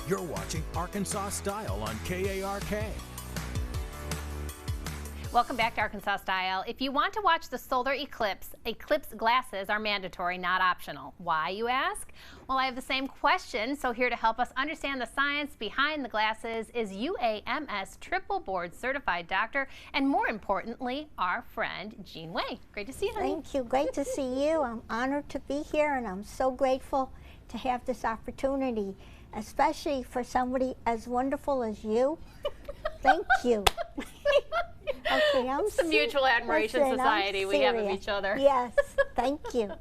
You're watching Arkansas Style on KARK. Welcome back to Arkansas Style. If you want to watch the solar eclipse, eclipse glasses are mandatory, not optional. Why, you ask? Well, I have the same question, so here to help us understand the science behind the glasses is UAMS triple board certified doctor, and more importantly, our friend, Jean Way. Great to see you, honey. Thank you. Great to see you. I'm honored to be here, and I'm so grateful to have this opportunity, especially for somebody as wonderful as you. Thank you. Okay, it's the Mutual Admiration Society we have of each other. Yes, thank you.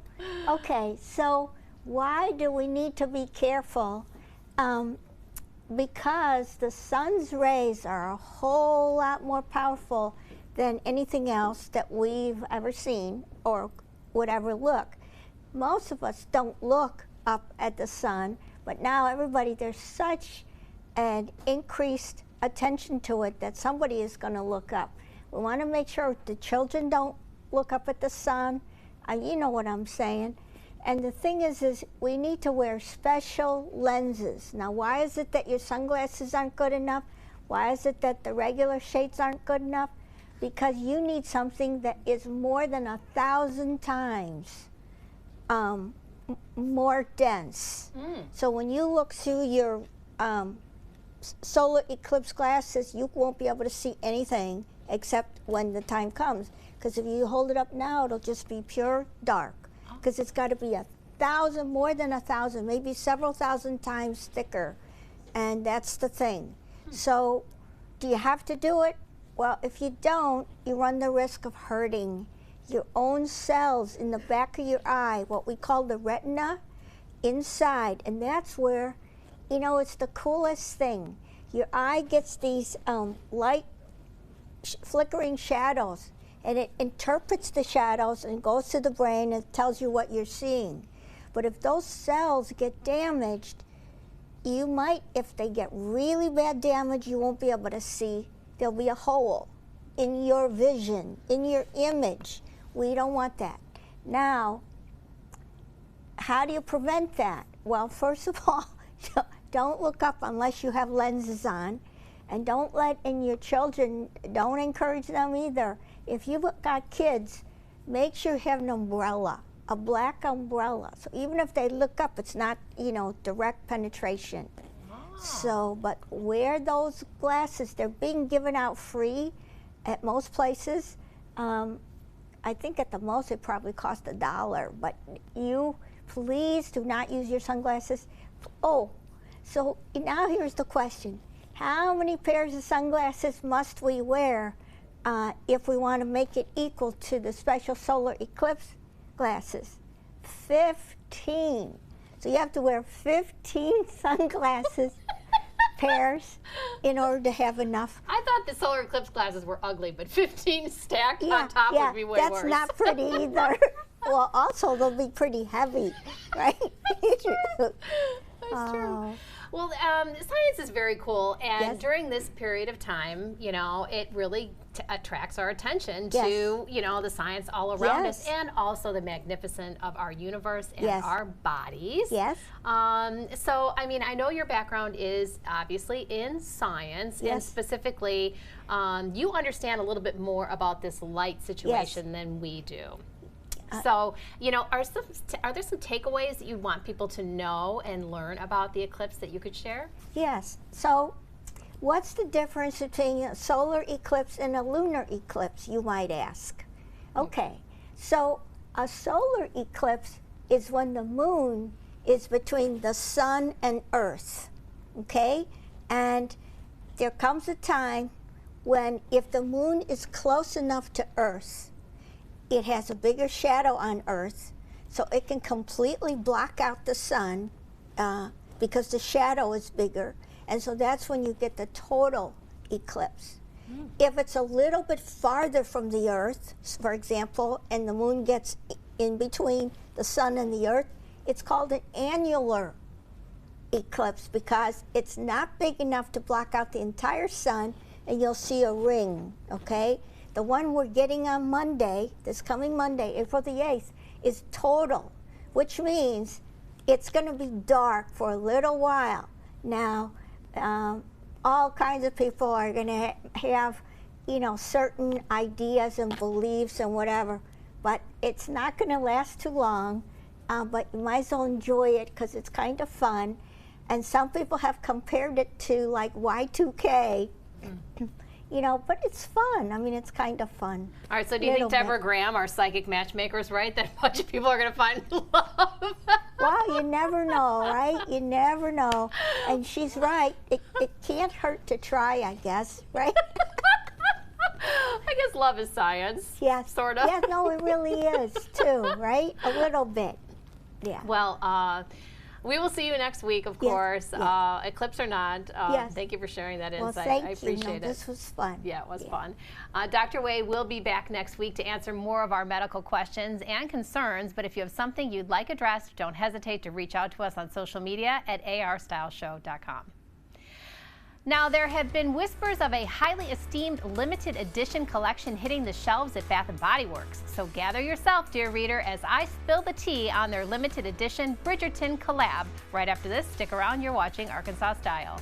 Okay, so why do we need to be careful? Because the sun's rays are a whole lot more powerful than anything else that we've ever seen or would ever look. Most of us don't look up at the sun, but now there's such an increased attention to it that somebody is going to look up. We want to make sure the children don't look up at the sun. You know what I'm saying. And the thing is we need to wear special lenses. Now, why is it that your sunglasses aren't good enough? Why is it that the regular shades aren't good enough? Because you need something that is more than 1,000 times more dense. So when you look through your solar eclipse glasses, you won't be able to see anything except when the time comes. Because if you hold it up now, it'll just be pure dark. Because it's got to be 1,000, more than 1,000, maybe several thousand times thicker. And that's the thing. So do you have to do it? Well, if you don't, you run the risk of hurting your own cells in the back of your eye, what we call the retina, inside. And that's where, you know, it's the coolest thing. Your eye gets these light flickering shadows, and it interprets the shadows and goes to the brain and tells you what you're seeing. But if those cells get damaged, you might, if they get really bad damage, you won't be able to see. There'll be a hole in your vision, in your image. We don't want that. Now, how do you prevent that? Well, first of all, don't look up unless you have lenses on. And don't let in your children, don't encourage them either. If you've got kids, make sure you have an umbrella, a black umbrella. So even if they look up, it's not, you know, direct penetration. So, but wear those glasses. They're being given out free at most places. I think at the most it probably cost $1, but you please do not use your sunglasses. Oh, so now here's the question. How many pairs of sunglasses must we wear if we want to make it equal to the special solar eclipse glasses? 15. So you have to wear 15 sunglasses pairs in order to have enough. I thought the solar eclipse glasses were ugly, but 15 stacked on top would be way worse. That's not pretty either. Well, also they'll be pretty heavy, right? That's true. Well, science is very cool, and during this period of time, you know, it really attracts our attention to, you know, the science all around us, and also the magnificence of our universe and our bodies. Yes. So, I mean, I know your background is obviously in science, and specifically, you understand a little bit more about this light situation than we do. So, you know, are there some takeaways that you want people to know and learn about the eclipse that you could share? Yes. So, what's the difference between a solar eclipse and a lunar eclipse, you might ask? Okay. So, a solar eclipse is when the moon is between the sun and Earth. Okay? And there comes a time when if the moon is close enough to Earth, it has a bigger shadow on Earth, so it can completely block out the sun because the shadow is bigger. And so that's when you get the total eclipse. If it's a little bit farther from the Earth, for example, and the moon gets in between the sun and the Earth, it's called an annular eclipse because it's not big enough to block out the entire sun, and you'll see a ring, okay? The one we're getting on Monday, this coming Monday, April the 8th, is total, which means it's going to be dark for a little while. Now, all kinds of people are going to have, you know, certain ideas and beliefs and whatever, but it's not going to last too long. But you might as well enjoy it because it's kind of fun. And some people have compared it to like Y2K, you know, but it's fun. I mean, it's kind of fun. All right, so do you think Deborah Graham, our psychic matchmaker, is right that a bunch of people are going to find love? Well, you never know, right? You never know. And she's right. It can't hurt to try, I guess, right? I guess love is science. Yes. Sort of. Yeah, no, it really is, too, right? A little bit. Yeah. Well, we will see you next week, of course. Yes. Eclipse or not. Yes. Thank you for sharing that Well, insight. thank I you. appreciate it. This was fun. Yeah, it was fun. Dr. Way will be back next week to answer more of our medical questions and concerns. But if you have something you'd like addressed, don't hesitate to reach out to us on social media at arstyleshow.com. Now, there have been whispers of a highly esteemed limited edition collection hitting the shelves at Bath & Body Works. So gather yourself, dear reader, as I spill the tea on their limited edition Bridgerton collab. Right after this, stick around. You're watching Arkansas Style.